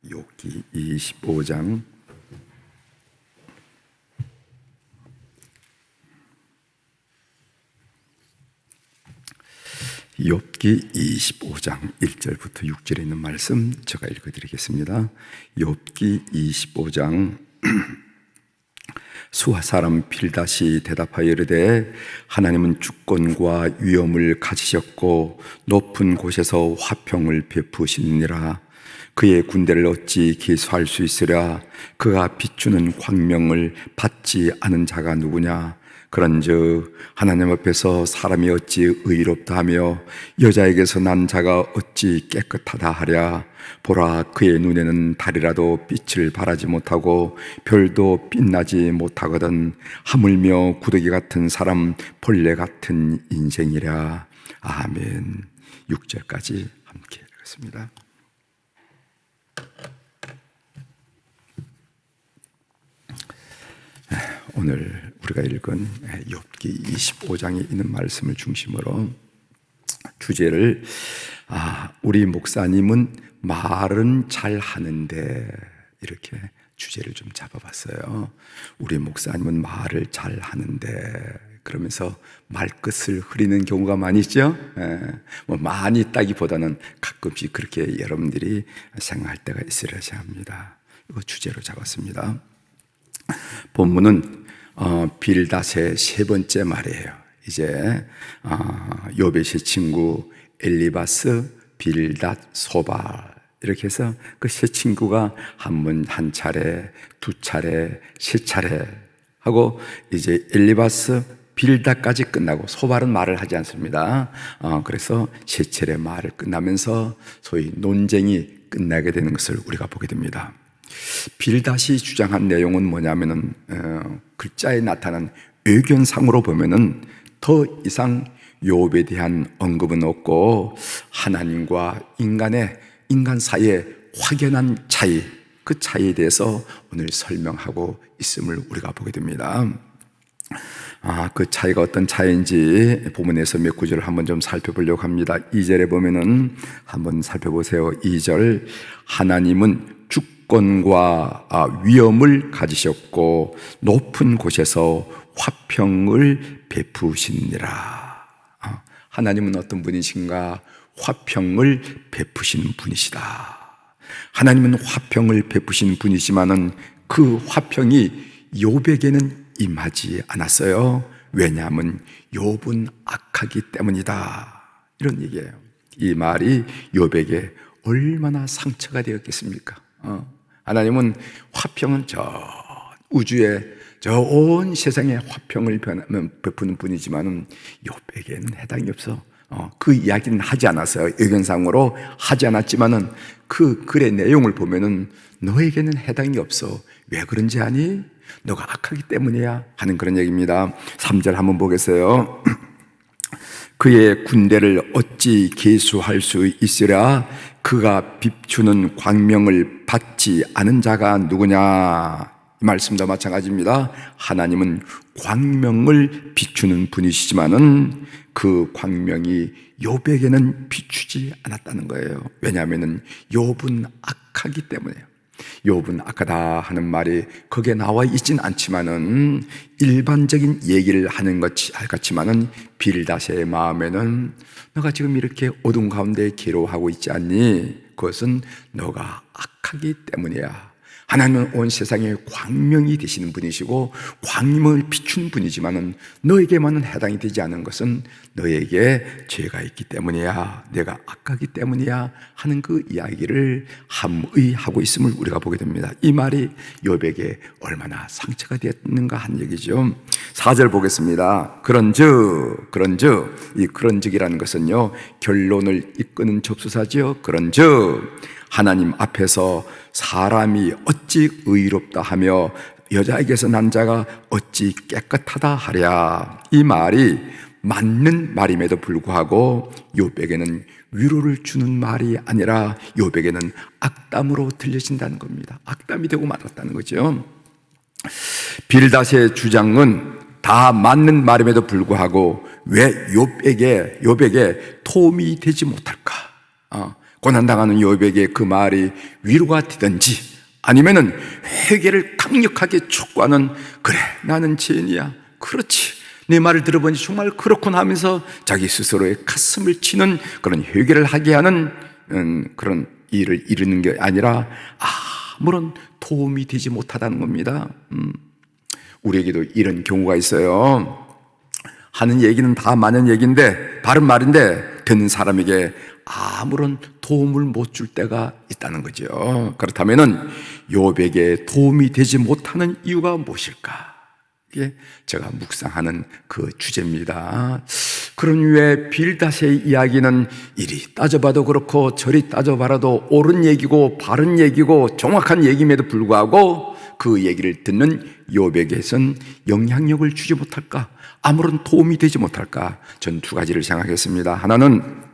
욥기 25장 1절부터 6절에 있는 말씀 제가 읽어드리겠습니다. 욥기 25장 수하 사람 빌닷이 대답하여 이르되 하나님은 주권과 위엄을 가지셨고 높은 곳에서 화평을 베푸시느니라. 그의 군대를 어찌 계수할 수 있으랴. 그가 비추는 광명을 받지 않은 자가 누구냐. 그런즉 하나님 앞에서 사람이 어찌 의롭다 하며 여자에게서 난 자가 어찌 깨끗하다 하랴. 보라, 그의 눈에는 달이라도 빛을 발하지 못하고 별도 빛나지 못하거든. 하물며 구더기 같은 사람, 벌레 같은 인생이랴. 아멘. 6절까지 함께 읽겠습니다. 오늘 우리가 읽은 욥기 25장에 있는 말씀을 중심으로 주제를 우리 목사님은 말은 잘 하는데, 이렇게 주제를 좀 잡아봤어요. 우리 목사님은 말을 잘 하는데, 그러면서 말끝을 흐리는 경우가 많이 있죠. 많이 있다기보다는 가끔씩 그렇게 여러분들이 생각할 때가 있으려야 합니다. 이거 주제로 잡았습니다. 본문은 빌닷의 세 번째 말이에요. 이제 욥의 세 친구 엘리바스, 빌닷, 소발, 이렇게 해서 그 세 친구가 한 차례, 두 차례, 세 차례 하고 이제 엘리바스, 빌닷까지 끝나고 소발은 말을 하지 않습니다. 그래서 세 차례 말을 끝나면서 소위 논쟁이 끝나게 되는 것을 우리가 보게 됩니다. 빌닷이 주장한 내용은 뭐냐면은 글자에 나타난 의견상으로 보면은 더 이상 욥에 대한 언급은 없고 하나님과 인간 사이의 확연한 차이, 그 차이에 대해서 오늘 설명하고 있음을 우리가 보게 됩니다. 그 차이가 어떤 차이인지 본문에서 몇 구절을 한번 좀 살펴보려고 합니다. 2절에 보면은 한번 살펴보세요. 2절, 하나님은 주권과 위엄을 가지셨고 높은 곳에서 화평을 베푸시니라. 하나님은 어떤 분이신가? 화평을 베푸시는 분이시다. 하나님은 화평을 베푸시는 분이지만은 그 화평이 욥에게는 임하지 않았어요. 왜냐하면 욥은 악하기 때문이다. 이런 얘기예요. 이 말이 욥에게 얼마나 상처가 되었겠습니까? 하나님은 화평은 저 우주에 저 온 세상에 화평을 베푸는 분이지만은 욥에게는 해당이 없어. 그 이야기는 하지 않았어요. 의견상으로 하지 않았지만은 그 글의 내용을 보면은 너에게는 해당이 없어. 왜 그런지 아니? 너가 악하기 때문이야 하는 그런 얘기입니다. 3절 한번 보겠어요. 그의 군대를 어찌 계수할 수 있으랴. 그가 비추는 광명을 받지 않은 자가 누구냐. 이 말씀도 마찬가지입니다. 하나님은 광명을 비추는 분이시지만은 그 광명이 욥에게는 비추지 않았다는 거예요. 왜냐하면 욥은 악하기 때문에요. 욥은 악하다 하는 말이 거기에 나와 있진 않지만은 일반적인 얘기를 하는 것 같지만은 빌닷의 마음에는 너가 지금 이렇게 어둠 가운데 괴로워하고 있지 않니? 그것은 너가 악하기 때문이야. 하나님은 온 세상에 광명이 되시는 분이시고 광명을 비춘 분이지만은 너에게만은 해당이 되지 않은 것은 너에게 죄가 있기 때문이야. 내가 악하기 때문이야 하는 그 이야기를 함의하고 있음을 우리가 보게 됩니다. 이 말이 욥에게 얼마나 상처가 되었는가 한 얘기죠. 4절 보겠습니다. 그런즉 이 그런즉이라는 것은요, 결론을 이끄는 접수사죠. 그런즉 하나님 앞에서 사람이 어찌 의롭다 하며 여자에게서 난 자가 어찌 깨끗하다 하랴. 이 말이 맞는 말임에도 불구하고 욥에게는 위로를 주는 말이 아니라 욥에게는 악담으로 들려진다는 겁니다. 악담이 되고 말았다는 거죠. 빌닷의 주장은 다 맞는 말임에도 불구하고 왜 욥에게 도움이 되지 못할까? 고난당하는 욥에게 그 말이 위로가 되든지 아니면은 회개를 강력하게 촉구하는, 그래 나는 죄인이야, 그렇지, 내 말을 들어보니 정말 그렇군 하면서 자기 스스로의 가슴을 치는 그런 회개를 하게 하는 그런 일을 이루는 게 아니라 아무런 도움이 되지 못하다는 겁니다. 우리에게도 이런 경우가 있어요. 하는 얘기는 다 많은 얘기인데, 바른 말인데 듣는 사람에게 아무런 도움을 못 줄 때가 있다는 거죠. 그렇다면은 욥에게 도움이 되지 못하는 이유가 무엇일까? 이게 제가 묵상하는 그 주제입니다. 그런 이유에 빌닷의 이야기는 이리 따져봐도 그렇고 저리 따져봐도 옳은 얘기고 바른 얘기고 정확한 얘기임에도 불구하고 그 얘기를 듣는 욥에게선 영향력을 주지 못할까? 아무런 도움이 되지 못할까? 전 두 가지를 생각했습니다. 하나는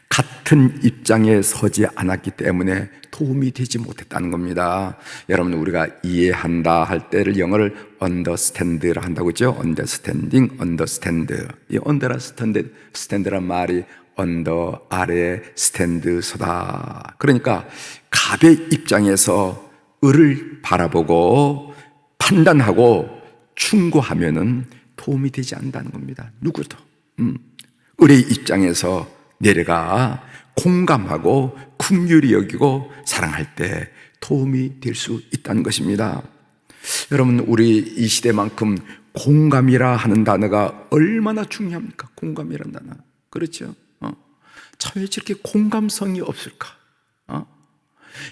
같은 입장에 서지 않았기 때문에 도움이 되지 못했다는 겁니다. 여러분, 우리가 이해한다 할 때를 영어를 understand라 한다고 했죠. understanding, understand. 이 understand란 말이 under, 아래, stand, 서다. 그러니까 갑의 입장에서 을을 바라보고 판단하고 충고하면은 도움이 되지 않는다는 겁니다. 누구도. 을의 입장에서 내려가 공감하고 긍휼히 여기고 사랑할 때 도움이 될 수 있다는 것입니다. 여러분, 우리 이 시대만큼 공감이라 하는 단어가 얼마나 중요합니까? 공감이라는 단어. 그렇죠? 참 왜 저렇게 공감성이 없을까?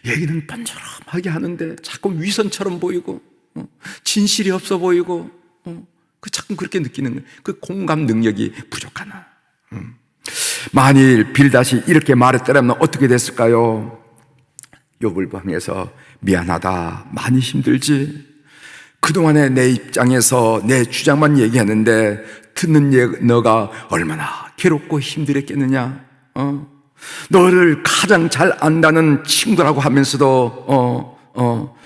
얘기는 번잡하게 하는데 자꾸 위선처럼 보이고 진실이 없어 보이고 자꾸 그렇게 느끼는 거예요. 그 공감 능력이 부족하나. 만일 빌닷이 이렇게 말했더라면 어떻게 됐을까요? 욥을 향해서 미안하다, 많이 힘들지, 그동안에 내 입장에서 내 주장만 얘기했는데 듣는 너가 얼마나 괴롭고 힘들었겠느냐. 너를 가장 잘 안다는 친구라고 하면서도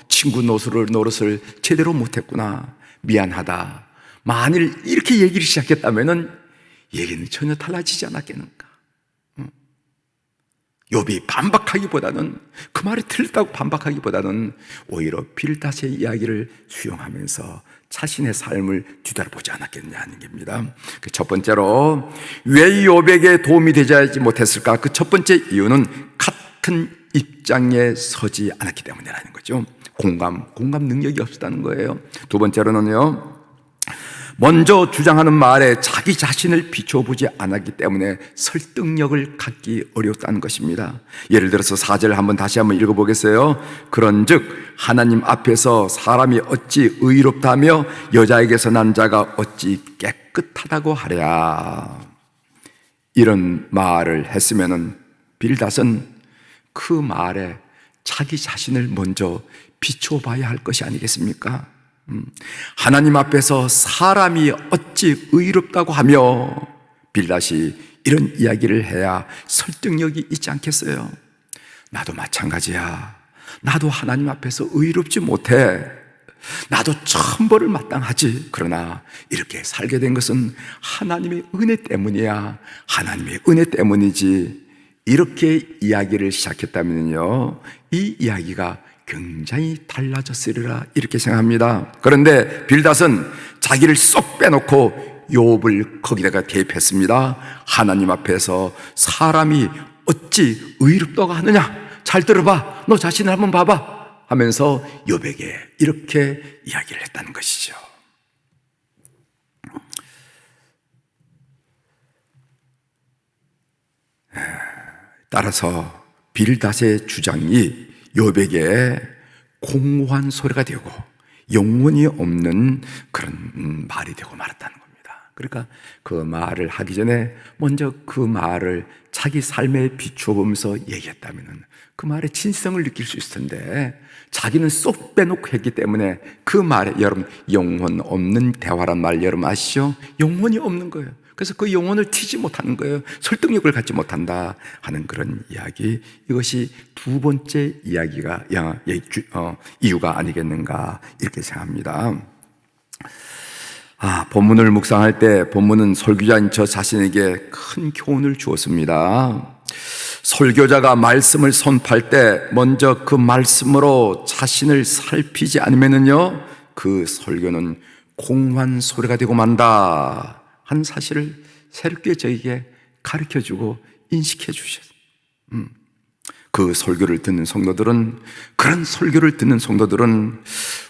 친구 노릇을 제대로 못했구나, 미안하다. 만일 이렇게 얘기를 시작했다면은 얘기는 전혀 달라지지 않았겠는가. 욥이 반박하기보다는, 그 말이 틀렸다고 반박하기보다는 오히려 빌닷의 이야기를 수용하면서 자신의 삶을 뒤돌아보지 않았겠냐는 겁니다. 그 첫 번째로 왜 욥에게 도움이 되지 못했을까? 그 첫 번째 이유는 같은 입장에 서지 않았기 때문이라는 거죠. 공감 능력이 없었다는 거예요. 두 번째로는요, 먼저 주장하는 말에 자기 자신을 비춰보지 않았기 때문에 설득력을 갖기 어려웠다는 것입니다. 예를 들어서 4절 다시 한번 읽어보겠어요. 그런즉 하나님 앞에서 사람이 어찌 의롭다며 여자에게서 난 자가 어찌 깨끗하다고 하랴. 이런 말을 했으면은 빌닷은 그 말에 자기 자신을 먼저 비춰봐야 할 것이 아니겠습니까? 하나님 앞에서 사람이 어찌 의롭다고 하며, 빌닷이 이런 이야기를 해야 설득력이 있지 않겠어요? 나도 마찬가지야. 나도 하나님 앞에서 의롭지 못해. 나도 천벌을 마땅하지. 그러나 이렇게 살게 된 것은 하나님의 은혜 때문이야. 하나님의 은혜 때문이지. 이렇게 이야기를 시작했다면요, 이 이야기가 굉장히 달라졌으리라 이렇게 생각합니다. 그런데 빌닷은 자기를 쏙 빼놓고 욥을 거기다가 대입했습니다. 하나님 앞에서 사람이 어찌 의롭다고 하느냐, 잘 들어봐, 너 자신을 한번 봐봐 하면서 욥에게 이렇게 이야기를 했다는 것이죠. 따라서 빌닷의 주장이 욥에게 공허한 소리가 되고 영혼이 없는 그런 말이 되고 말았다는 겁니다. 그러니까 그 말을 하기 전에 먼저 그 말을 자기 삶에 비춰보면서 얘기했다면 그 말의 진성을 느낄 수 있을 텐데, 자기는 쏙 빼놓고 했기 때문에 그 말에, 여러분, 영혼 없는 대화란 말 여러분 아시죠? 영혼이 없는 거예요. 그래서 그 영혼을 튀지 못하는 거예요. 설득력을 갖지 못한다 하는 그런 이야기, 이것이 두 번째 이야기가 이유가 아니겠는가 이렇게 생각합니다. 본문을 묵상할 때 본문은 설교자인 저 자신에게 큰 교훈을 주었습니다. 설교자가 말씀을 선포할 때 먼저 그 말씀으로 자신을 살피지 않으면요, 그 설교는 공허한 소리가 되고 만다 하는 사실을 새롭게 저에게 가르쳐주고 인식해 주셨어요. 그 설교를 듣는 성도들은, 그런 설교를 듣는 성도들은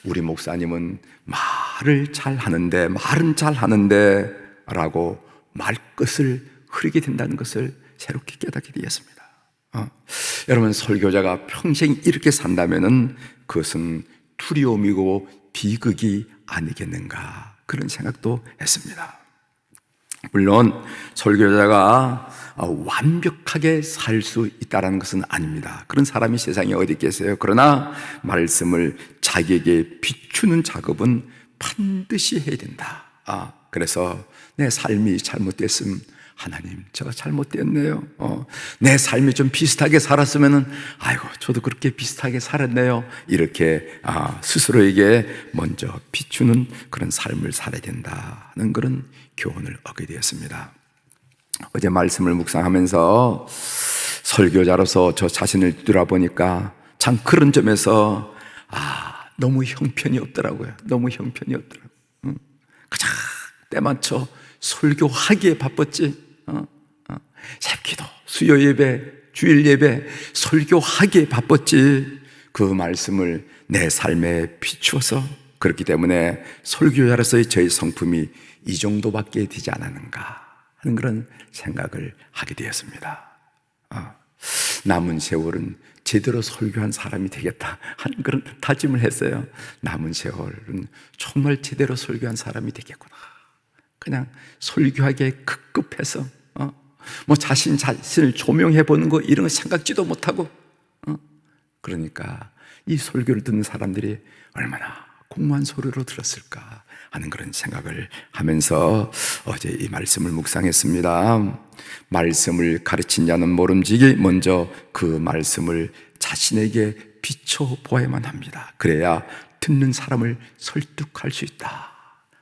우리 목사님은 말은 잘 하는데 라고 말끝을 흐리게 된다는 것을 새롭게 깨닫게 되었습니다. 여러분, 설교자가 평생 이렇게 산다면은 그것은 두려움이고 비극이 아니겠는가, 그런 생각도 했습니다. 물론 설교자가 완벽하게 살 수 있다는 것은 아닙니다. 그런 사람이 세상에 어디 계세요? 그러나 말씀을 자기에게 비추는 작업은 반드시 해야 된다. 그래서 내 삶이 잘못됐으면, 하나님, 제가 잘못됐네요. 내 삶이 좀 비슷하게 살았으면은, 아이고, 저도 그렇게 비슷하게 살았네요. 이렇게 스스로에게 먼저 비추는 그런 삶을 살아야 된다는 그런 교훈을 얻게 되었습니다. 어제 말씀을 묵상하면서 설교자로서 저 자신을 뒤돌아보니까 참 그런 점에서 너무 형편이 없더라고요. 너무 형편이 없더라고요. 가장 때맞춰 설교하기에 바빴지. 새기도, 수요 예배, 주일 예배, 설교하기에 바빴지. 그 말씀을 내 삶에 비추어서, 그렇기 때문에 설교자로서의 저의 성품이 이 정도밖에 되지 않았는가 하는 그런 생각을 하게 되었습니다. 남은 세월은 제대로 설교한 사람이 되겠다 하는 그런 다짐을 했어요. 남은 세월은 정말 제대로 설교한 사람이 되겠구나. 그냥 설교하기에 급급해서 뭐 자신을 조명해 보는 거 이런 거 생각지도 못하고, 그러니까 이 설교를 듣는 사람들이 얼마나 공허한 소리로 들었을까 하는 그런 생각을 하면서 어제 이 말씀을 묵상했습니다. 말씀을 가르친 자는 모름지기 먼저 그 말씀을 자신에게 비춰 보아야만 합니다. 그래야 듣는 사람을 설득할 수 있다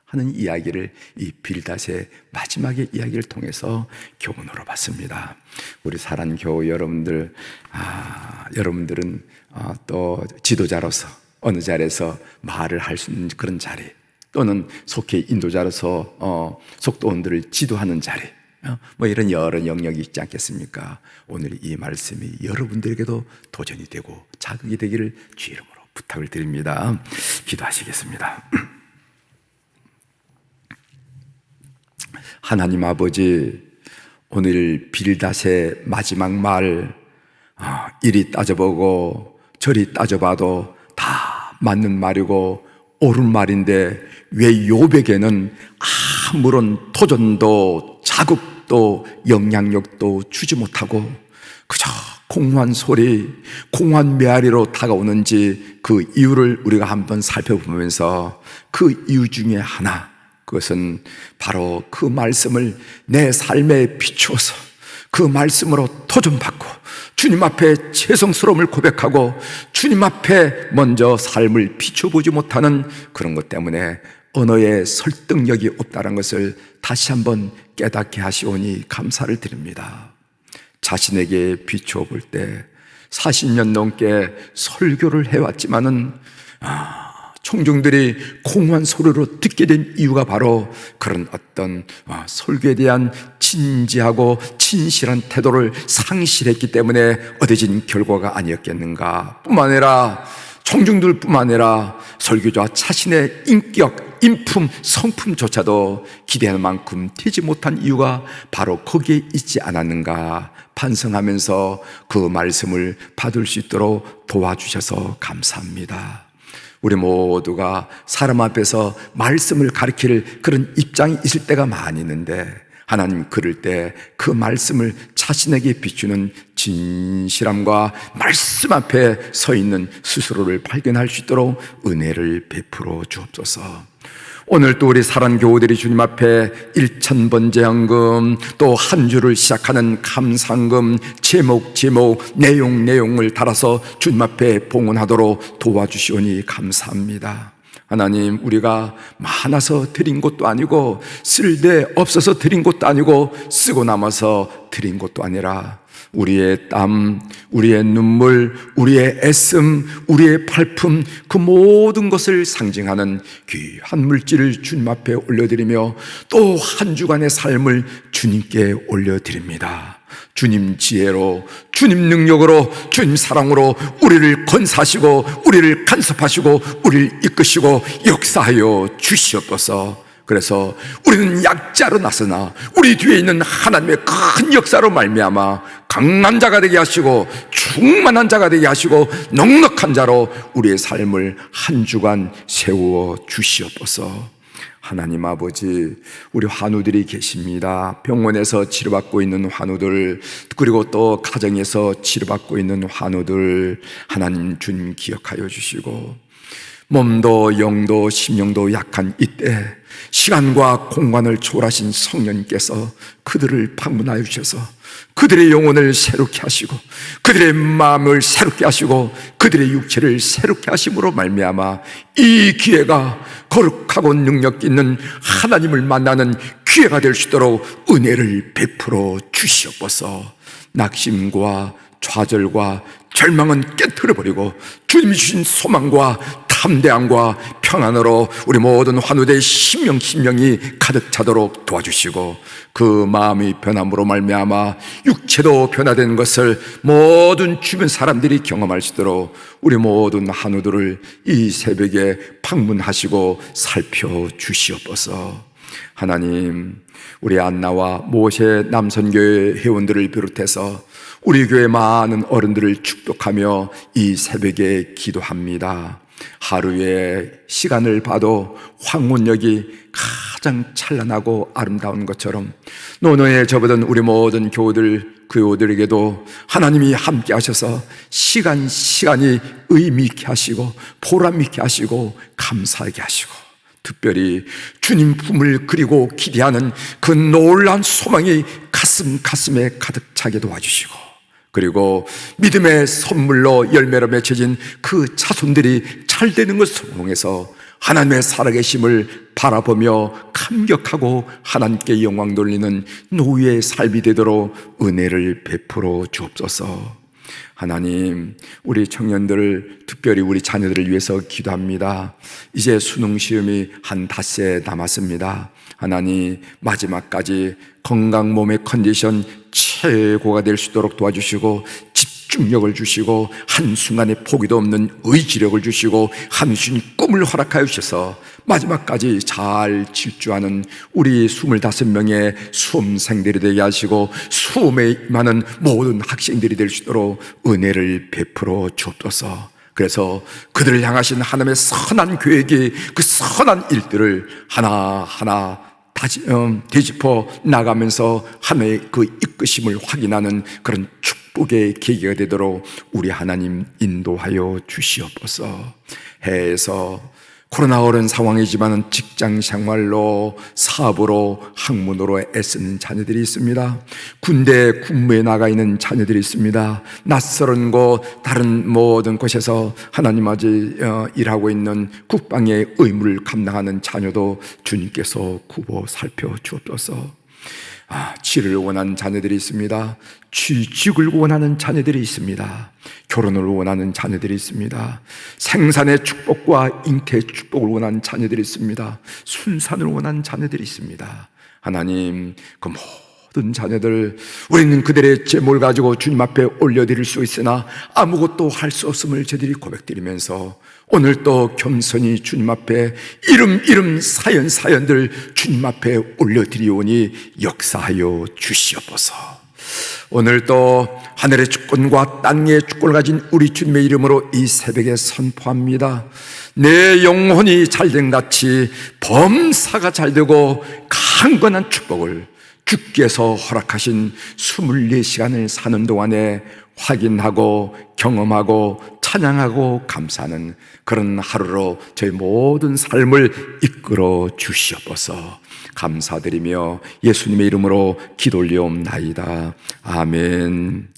하는 이야기를 이 빌닷의 마지막의 이야기를 통해서 교훈으로 봤습니다. 우리 사랑교회 여러분들, 여러분들은 또 지도자로서 어느 자리에서 말을 할 수 있는 그런 자리, 또는 속해 인도자로서 속도원들을 지도하는 자리, 뭐 이런 여러 영역이 있지 않겠습니까? 오늘 이 말씀이 여러분들에게도 도전이 되고 자극이 되기를 주 이름으로 부탁을 드립니다. 기도하시겠습니다. 하나님 아버지, 오늘 빌닷의 마지막 말, 이리 따져보고 저리 따져봐도 다 맞는 말이고 옳은 말인데 왜 욥에게는 아무런 도전도 자극도 영향력도 주지 못하고 그저 공허한 소리, 공허한 메아리로 다가오는지, 그 이유를 우리가 한번 살펴보면서 그 이유 중에 하나, 그것은 바로 그 말씀을 내 삶에 비추어서 그 말씀으로 도전받고 주님 앞에 죄성스러움을 고백하고 주님 앞에 먼저 삶을 비춰보지 못하는 그런 것 때문에 언어의 설득력이 없다는 것을 다시 한번 깨닫게 하시오니 감사를 드립니다. 자신에게 비추어 볼 때 40년 넘게 설교를 해왔지만은 청중들이 공허한 소리로 듣게 된 이유가 바로 그런 어떤 설교에 대한 진지하고 진실한 태도를 상실했기 때문에 얻어진 결과가 아니었겠는가. 뿐만 아니라 청중들 뿐만 아니라 설교자 자신의 인격, 인품, 성품조차도 기대하는 만큼 되지 못한 이유가 바로 거기에 있지 않았는가 반성하면서 그 말씀을 받을 수 있도록 도와주셔서 감사합니다. 우리 모두가 사람 앞에서 말씀을 가르칠 그런 입장이 있을 때가 많이 있는데, 하나님 그럴 때 그 말씀을 자신에게 비추는 진실함과 말씀 앞에 서 있는 스스로를 발견할 수 있도록 은혜를 베풀어 주옵소서. 오늘 또 우리 사랑교우들이 주님 앞에 1000번제헌금, 또 한 주를 시작하는 감사헌금, 제목 내용을 달아서 주님 앞에 봉헌하도록 도와주시오니 감사합니다. 하나님, 우리가 많아서 드린 것도 아니고 쓸데 없어서 드린 것도 아니고 쓰고 남아서 드린 것도 아니라 우리의 땀, 우리의 눈물, 우리의 애씀, 우리의 발품, 그 모든 것을 상징하는 귀한 물질을 주님 앞에 올려드리며 또 한 주간의 삶을 주님께 올려드립니다. 주님 지혜로, 주님 능력으로, 주님 사랑으로 우리를 건사하시고 우리를 간섭하시고 우리를 이끄시고 역사하여 주시옵소서. 그래서 우리는 약자로 나서나 우리 뒤에 있는 하나님의 큰 역사로 말미암아 강한 자가 되게 하시고 충만한 자가 되게 하시고 넉넉한 자로 우리의 삶을 한 주간 세워 주시옵소서. 하나님 아버지, 우리 환우들이 계십니다. 병원에서 치료받고 있는 환우들, 그리고 또 가정에서 치료받고 있는 환우들, 하나님 주님 기억하여 주시고, 몸도 영도 심령도 약한 이때 시간과 공간을 초월하신 성령님께서 그들을 방문하여 주셔서 그들의 영혼을 새롭게 하시고 그들의 마음을 새롭게 하시고 그들의 육체를 새롭게 하심으로 말미암아 이 기회가 거룩하고 능력 있는 하나님을 만나는 기회가 될 수 있도록 은혜를 베풀어 주시옵소서. 낙심과 좌절과 절망은 깨트려버리고 주님이 주신 소망과 담대함과 평안으로 우리 모든 환우들의 심령이 가득 차도록 도와주시고 그 마음이 변함으로 말미암아 육체도 변화되는 것을 모든 주변 사람들이 경험할 수 있도록 우리 모든 환우들을 이 새벽에 방문하시고 살펴주시옵소서. 하나님, 우리 안나와 모세 남선교회 회원들을 비롯해서 우리 교회 많은 어른들을 축복하며 이 새벽에 기도합니다. 하루의 시간을 봐도 황혼역이 가장 찬란하고 아름다운 것처럼 노노에 접어든 우리 모든 교우들에게도 하나님이 함께 하셔서 시간이 의미 있게 하시고 보람 있게 하시고 감사하게 하시고 특별히 주님 품을 그리고 기대하는 그 놀라운 소망이 가슴에 가득 차게 도와주시고 그리고 믿음의 선물로 열매로 맺혀진 그 자손들이 잘 되는 것을 통해서 하나님의 살아계심을 바라보며 감격하고 하나님께 영광 돌리는 노예의 삶이 되도록 은혜를 베풀어 주옵소서. 하나님, 우리 청년들을 특별히 우리 자녀들을 위해서 기도합니다. 이제 수능 시험이 한 닷새 남았습니다. 하나님, 마지막까지 건강 몸의 컨디션 최고가 될 수 있도록 도와주시고 집중력을 주시고 한순간에 포기도 없는 의지력을 주시고 한순간 꿈을 허락하여 주셔서 마지막까지 잘 질주하는 우리 25명의 수험생들이 되게 하시고 수험에 임하는 모든 학생들이 될 수 있도록 은혜를 베풀어 주옵소서. 그래서 그들을 향하신 하나님의 선한 계획이 그 선한 일들을 하나하나 되짚어 나가면서 하나님의 그 이끄심을 확인하는 그런 축복의 계기가 되도록 우리 하나님 인도하여 주시옵소서. 해에서 코로나 어려운 상황이지만 직장 생활로 사업으로 학문으로 애쓰는 자녀들이 있습니다. 군대 군무에 나가 있는 자녀들이 있습니다. 낯설은 곳 다른 모든 곳에서 하나님 아버지 일하고 있는 국방의 의무를 감당하는 자녀도 주님께서 구보 살펴주옵소서. 치를 원하는 자녀들이 있습니다. 취직을 원하는 자녀들이 있습니다. 결혼을 원하는 자녀들이 있습니다. 생산의 축복과 잉태의 축복을 원하는 자녀들이 있습니다. 순산을 원하는 자녀들이 있습니다. 하나님, 그 모든 자녀들, 우리는 그들의 제목을 가지고 주님 앞에 올려드릴 수 있으나 아무것도 할 수 없음을 저들이 고백드리면서 오늘 또 겸손히 주님 앞에 이름 사연들 주님 앞에 올려드리오니 역사하여 주시옵소서. 오늘 또 하늘의 주권과 땅의 주권을 가진 우리 주님의 이름으로 이 새벽에 선포합니다. 내 영혼이 잘된 같이 범사가 잘되고 강건한 축복을 주께서 허락하신 24시간을 사는 동안에 확인하고 경험하고 찬양하고 감사하는 그런 하루로 저희 모든 삶을 이끌어 주시옵소서. 감사드리며 예수님의 이름으로 기도 올리옵나이다. 아멘.